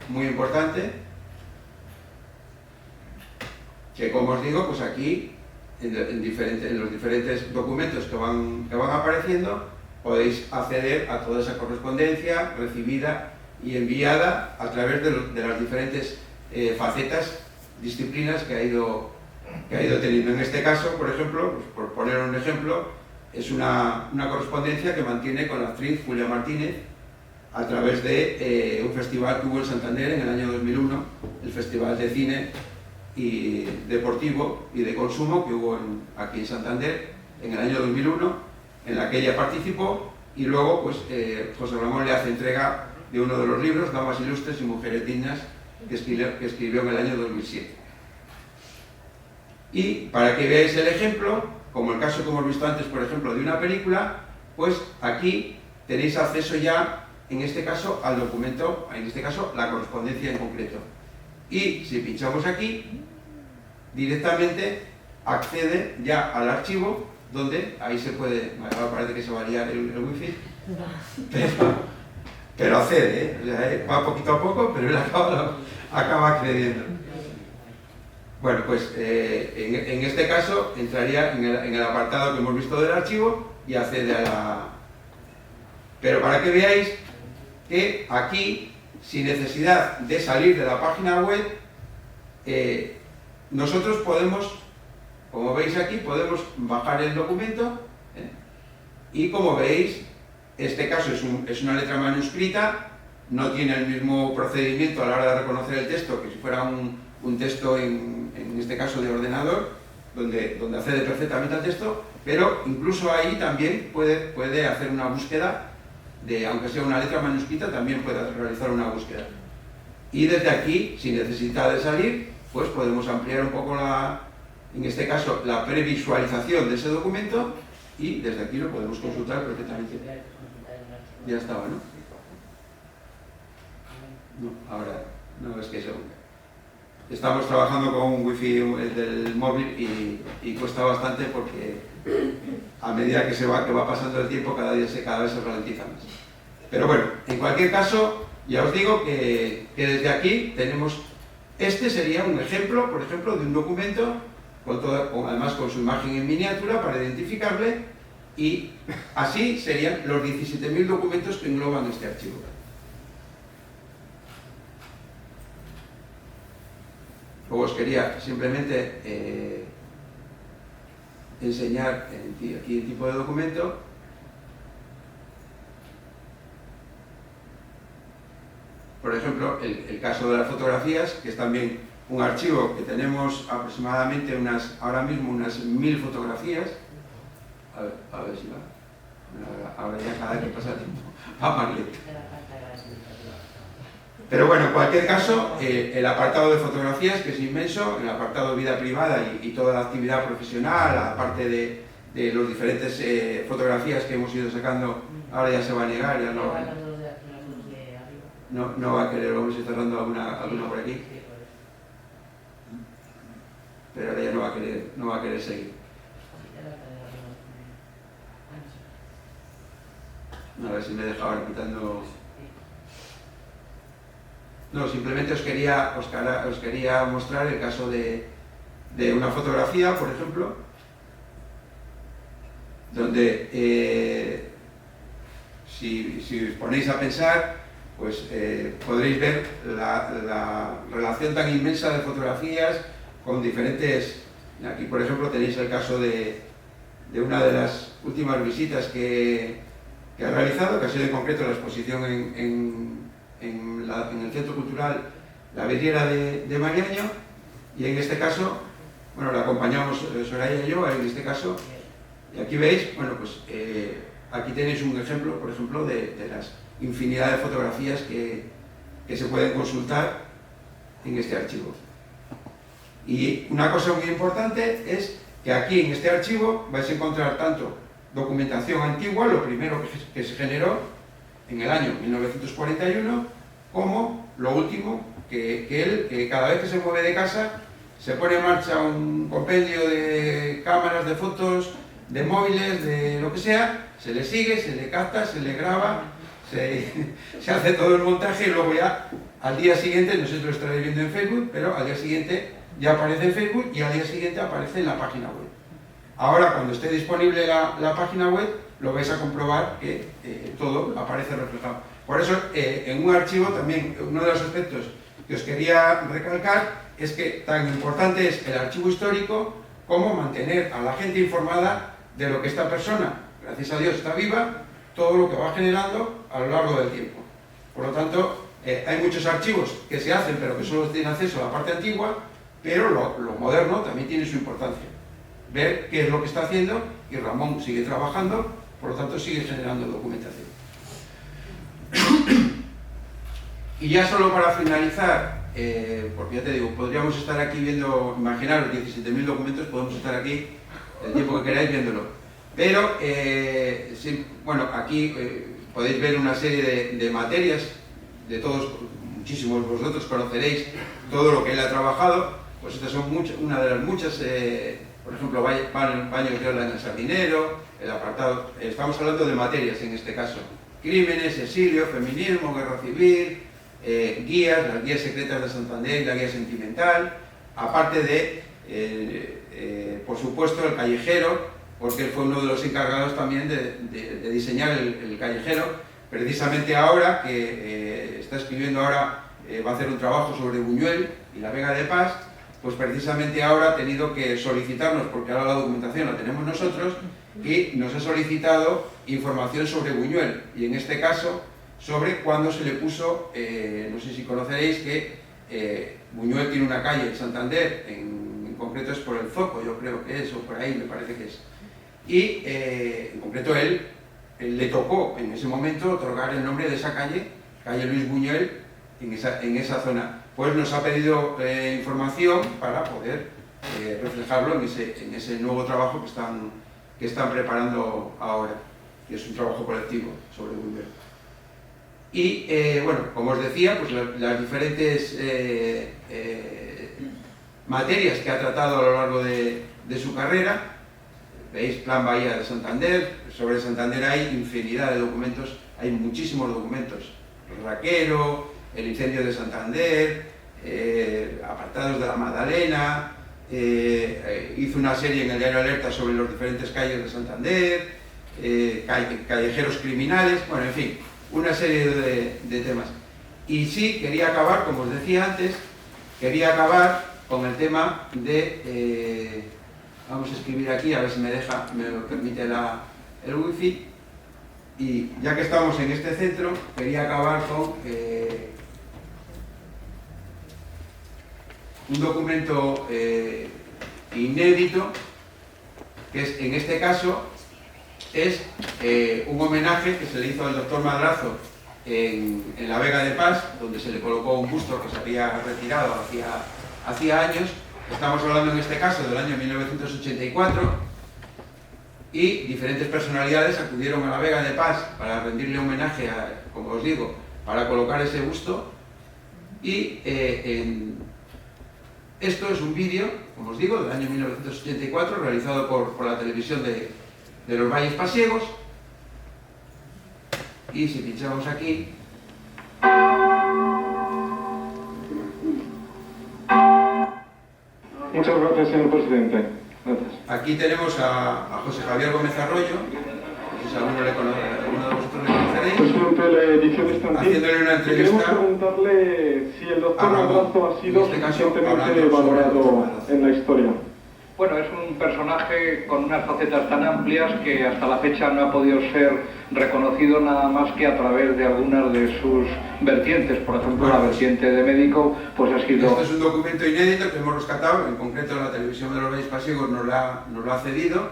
muy importante, que como os digo, pues aquí en los diferentes documentos que van apareciendo podéis acceder a toda esa correspondencia recibida y enviada a través de las diferentes facetas, disciplinas que ha ido teniendo. En este caso, por ejemplo, pues por poner un ejemplo, es una correspondencia que mantiene con la actriz Julia Martínez a través de un festival que hubo en Santander en el año 2001, el Festival de Cine y Deportivo y de Consumo que hubo aquí en Santander en el año 2001, en la que ella participó, y luego pues José Ramón le hace entrega de uno de los libros, Damas Ilustres y Mujeres Dignas, que escribió en el año 2007. Y para que veáis el ejemplo, como el caso que hemos visto antes, por ejemplo, de una película, pues aquí tenéis acceso ya, en este caso, al documento, en este caso, la correspondencia en concreto. Y si pinchamos aquí, directamente accede ya al archivo, donde ahí se puede, parece que se va a liar el wifi, pero accede, o sea, va poquito a poco, pero él acaba accediendo. Bueno, pues en este caso entraría en el apartado que hemos visto del archivo y accede a la... Pero para que veáis que aquí, sin necesidad de salir de la página web, nosotros podemos, como veis aquí, podemos bajar el documento, y como veis, este caso es una letra manuscrita, no tiene el mismo procedimiento a la hora de reconocer el texto que si fuera un texto en este caso de ordenador, donde accede perfectamente al texto, pero incluso ahí también puede hacer una búsqueda, aunque sea una letra manuscrita, también puede realizar una búsqueda. Y desde aquí, sin necesidad de salir, pues podemos ampliar un poco en este caso, la previsualización de ese documento, y desde aquí lo podemos consultar perfectamente. Ya estaba, ¿no? No, ahora no, es que eso. Estamos trabajando con un wifi del móvil y cuesta bastante porque a medida que va pasando el tiempo cada vez se ralentiza más. Pero bueno, en cualquier caso, ya os digo que desde aquí tenemos, este sería un ejemplo, por ejemplo, de un documento, además con su imagen en miniatura para identificarle, y así serían los 17.000 documentos que engloban este archivo. Luego os quería simplemente enseñar aquí el tipo de documento. Por ejemplo, el caso de las fotografías, que es también un archivo que tenemos aproximadamente ahora mismo unas 1000 fotografías. A ver si va. Ahora ya cada vez que pasa el tiempo va más lento. Pero bueno, en cualquier caso, el apartado de fotografías, que es inmenso, el apartado de vida privada y toda la actividad profesional, aparte de los diferentes fotografías que hemos ido sacando, ahora ya se va a negar, ya no va a querer, vamos a ir cerrando alguna por aquí. Pero ahora ya no va a querer seguir. A ver si me deja ahora quitando... No, simplemente os quería mostrar el caso de una fotografía, por ejemplo, donde si os ponéis a pensar, pues podréis ver la relación tan inmensa de fotografías con diferentes... Aquí, por ejemplo, tenéis el caso de una de las últimas visitas que ha realizado, que ha sido en concreto la exposición en el Centro Cultural La Vidriera de Mariaño, y en este caso, bueno, la acompañamos Soraya y yo, en este caso, y aquí veis, bueno, pues aquí tenéis un ejemplo, por ejemplo, de las infinidad de fotografías que se pueden consultar en este archivo. Y una cosa muy importante es que aquí en este archivo vais a encontrar tanto documentación antigua, lo primero que se generó en el año 1941, como lo último, que cada vez que se mueve de casa se pone en marcha un compendio de cámaras, de fotos, de móviles, de lo que sea, se le sigue, se le capta, se le graba, se hace todo el montaje, y luego ya al día siguiente, no sé si lo estaréis viendo en Facebook, pero al día siguiente ya aparece en Facebook y al día siguiente aparece en la página web. Ahora, cuando esté disponible la página web, lo vais a comprobar que todo aparece reflejado. Por eso, en un archivo también, uno de los aspectos que os quería recalcar es que tan importante es el archivo histórico como mantener a la gente informada de lo que esta persona, gracias a Dios, está viva, todo lo que va generando a lo largo del tiempo. Por lo tanto, hay muchos archivos que se hacen, pero que solo tienen acceso a la parte antigua, pero lo moderno también tiene su importancia. Ver qué es lo que está haciendo, y Ramón sigue trabajando, por lo tanto sigue generando documentación. Y ya solo para finalizar, porque ya te digo, podríamos estar aquí viendo, imaginaros, 17.000 documentos, podemos estar aquí el tiempo que queráis viéndolo. Pero, sí, bueno, aquí podéis ver una serie de materias, de todos, muchísimos vosotros conoceréis todo lo que él ha trabajado, pues estas son una de las muchas, por ejemplo, baños de ola en el Sardinero, el apartado, estamos hablando de materias en este caso, crímenes, exilio, feminismo, guerra civil, guías, las guías secretas de Santander y la guía sentimental, aparte de, por supuesto, el callejero, porque él fue uno de los encargados también de diseñar el callejero, precisamente ahora, que está escribiendo ahora, va a hacer un trabajo sobre Buñuel y la Vega de Paz, pues precisamente ahora ha tenido que solicitarnos, porque ahora la documentación la tenemos nosotros, y nos ha solicitado información sobre Buñuel, y en este caso sobre cuándo se le puso, no sé si conoceréis que Buñuel tiene una calle en Santander, en concreto es por el Zoco, yo creo que es, o por ahí me parece que es, y en concreto él le tocó en ese momento otorgar el nombre de esa calle, calle Luis Buñuel, en esa zona. Pues nos ha pedido información para poder reflejarlo en ese nuevo trabajo que están preparando ahora, que es un trabajo colectivo sobre Buñuel. Y bueno, como os decía, pues las diferentes materias que ha tratado a lo largo de su carrera. Veis, Plan Bahía de Santander, sobre Santander hay infinidad de documentos, hay muchísimos documentos. Raquero, el incendio de Santander, apartados de la Magdalena, hizo una serie en el diario Alerta sobre los diferentes calles de Santander, callejeros criminales, bueno, en fin, una serie de temas. Y sí, quería acabar, como os decía antes, quería acabar con el tema de... vamos a escribir aquí, a ver si me lo permite el wifi. Y ya que estamos en este centro, quería acabar con un documento inédito, que es, en este caso, es un homenaje que se le hizo al doctor Madrazo en la Vega de Paz, donde se le colocó un busto que se había retirado hacía años. Estamos hablando en este caso del año 1984, y diferentes personalidades acudieron a la Vega de Paz para rendirle homenaje, como os digo, para colocar ese busto. Y esto es un vídeo, como os digo, del año 1984, realizado por la televisión de los Valles Pasiegos. Y si pinchamos aquí... Muchas gracias, señor presidente. Gracias. Aquí tenemos a José Javier Gómez Arroyo, no sé si alguno de vosotros le conoceréis. Presidente de la edición estantil, haciéndole una entrevista. Queremos preguntarle si el doctor Madrazo ha sido suficientemente valorado en la historia. Bueno, es un personaje con unas facetas tan amplias que hasta la fecha no ha podido ser reconocido nada más que a través de algunas de sus vertientes. Por ejemplo, la vertiente de médico, pues ha sido... Este es un documento inédito que hemos rescatado, en concreto la televisión de los Valles Pasiegos nos lo ha cedido,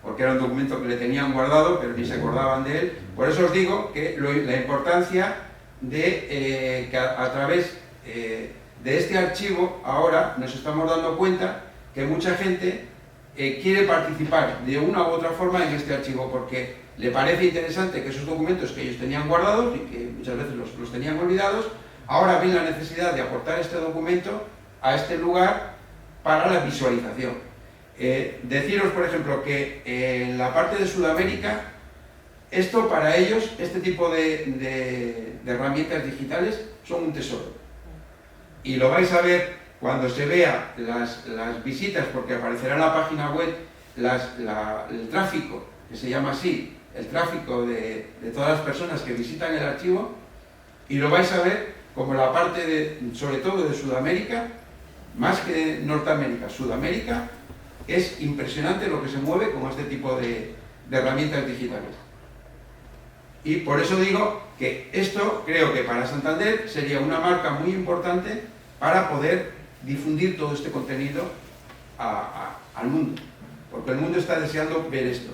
porque era un documento que le tenían guardado, pero ni se acordaban de él. Por eso os digo que la importancia de que a través de este archivo ahora nos estamos dando cuenta que mucha gente quiere participar de una u otra forma en este archivo, porque le parece interesante que esos documentos que ellos tenían guardados y que muchas veces los tenían olvidados, ahora ven la necesidad de aportar este documento a este lugar para la visualización. Deciros, por ejemplo, que en la parte de Sudamérica, esto para ellos, este tipo de herramientas digitales son un tesoro. Y lo vais a ver cuando se vea las visitas, porque aparecerá en la página web el tráfico, que se llama así, el tráfico de todas las personas que visitan el archivo, y lo vais a ver como la parte sobre todo de Sudamérica, más que de Norteamérica, Sudamérica, es impresionante lo que se mueve con este tipo de herramientas digitales. Y por eso digo que esto creo que para Santander sería una marca muy importante para poder difundir todo este contenido al mundo, porque el mundo está deseando ver esto.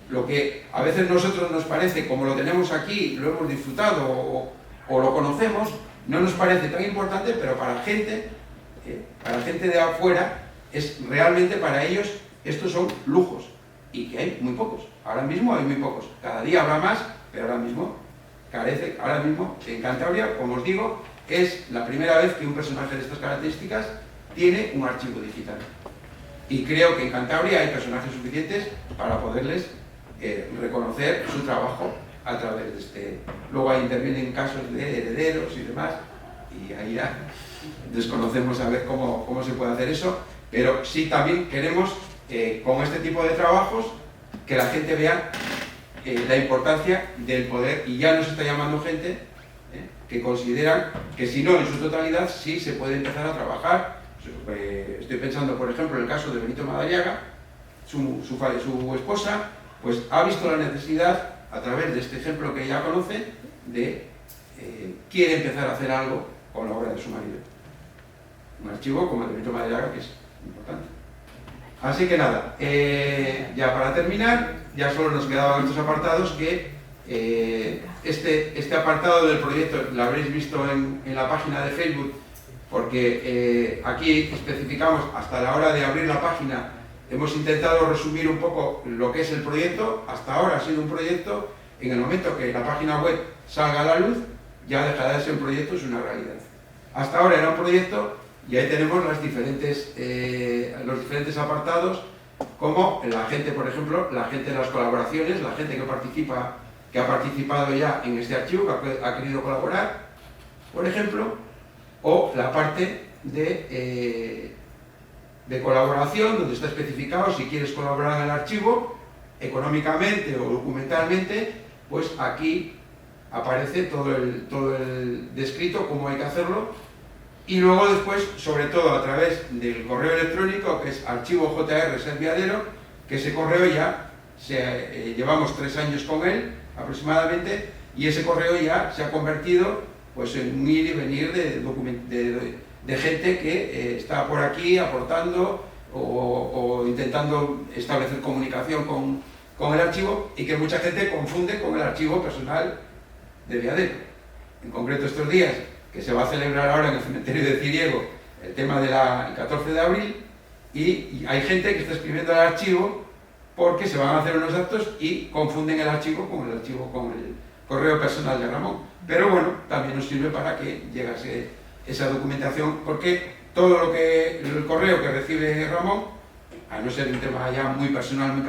Lo que a veces nosotros nos parece, como lo tenemos aquí, lo hemos disfrutado o lo conocemos, no nos parece tan importante, pero para gente de afuera, realmente para ellos estos son lujos, y que hay muy pocos. Ahora mismo hay muy pocos, cada día habrá más, pero ahora mismo en Cantabria, como os digo, es la primera vez que un personaje de estas características tiene un archivo digital. Y creo que en Cantabria hay personajes suficientes para poderles reconocer su trabajo a través de este. Luego ahí intervienen casos de herederos y demás, y ahí ya desconocemos a ver cómo se puede hacer eso, pero sí también queremos, con este tipo de trabajos, que la gente vea la importancia del poder, y ya nos está llamando gente que consideran que si no en su totalidad sí se puede empezar a trabajar. Estoy pensando, por ejemplo, en el caso de Benito Madariaga, su esposa, pues ha visto la necesidad, a través de este ejemplo que ella conoce, quiere empezar a hacer algo con la obra de su marido. Un archivo como el de Benito Madariaga, que es importante. Así que nada, ya para terminar, ya solo nos quedaban estos apartados que este apartado del proyecto lo habréis visto en la página de Facebook, porque aquí especificamos, hasta la hora de abrir la página, hemos intentado resumir un poco lo que es el proyecto. Hasta ahora ha sido un proyecto, en el momento que la página web salga a la luz, ya dejará de ser un proyecto, es una realidad. Hasta ahora era un proyecto, y ahí tenemos los diferentes apartados, como la gente, por ejemplo, la gente de las colaboraciones, la gente que ha participado ya en este archivo, que ha querido colaborar, por ejemplo, o la parte de colaboración, donde está especificado si quieres colaborar en el archivo, económicamente o documentalmente, pues aquí aparece todo el descrito, cómo hay que hacerlo. Y luego después, sobre todo a través del correo electrónico, que es archivo JR Serviadero, que ese correo ya llevamos 3 años con él aproximadamente, y ese correo ya se ha convertido pues en un ir y venir de gente que está por aquí aportando o intentando establecer comunicación con el archivo, y que mucha gente confunde con el archivo personal de Viadero. En concreto estos días, que se va a celebrar ahora en el cementerio de Ciriego el tema del 14 de abril, y hay gente que está escribiendo el archivo porque se van a hacer unos actos y confunden el archivo con el correo personal de Ramón. Pero bueno, también nos sirve para que llegase esa documentación, porque todo el correo que recibe Ramón, a no ser un tema ya muy personal,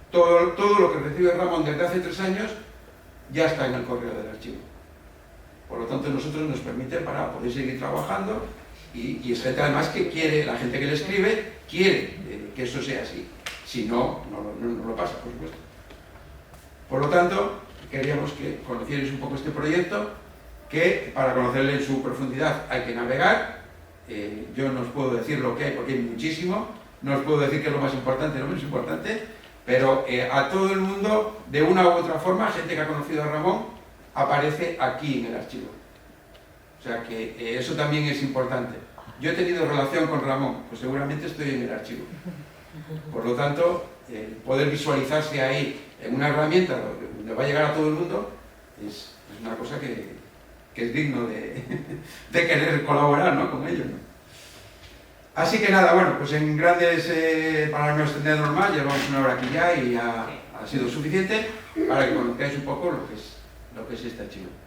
todo lo que recibe Ramón desde hace 3 años ya está en el correo del archivo. Por lo tanto, nosotros nos permite para poder seguir trabajando, y es gente además que quiere, la gente que le escribe quiere que eso sea así. Si no, no lo pasa, por supuesto. Por lo tanto, queríamos que conocierais un poco este proyecto, que para conocerlo en su profundidad hay que navegar. Yo no os puedo decir lo que hay, porque hay muchísimo. No os puedo decir que es lo más importante, lo menos importante, pero a todo el mundo, de una u otra forma, gente que ha conocido a Ramón, aparece aquí en el archivo. O sea que eso también es importante. Yo he tenido relación con Ramón, pues seguramente estoy en el archivo. Por lo tanto, poder visualizarse ahí en una herramienta donde va a llegar a todo el mundo es una cosa que es digno de querer colaborar, ¿no?, con ellos, ¿no? Así que nada, bueno, pues en grandes, para no extendernos más, llevamos 1 hora aquí ya, y ha sido suficiente para que conozcáis un poco lo que es este archivo.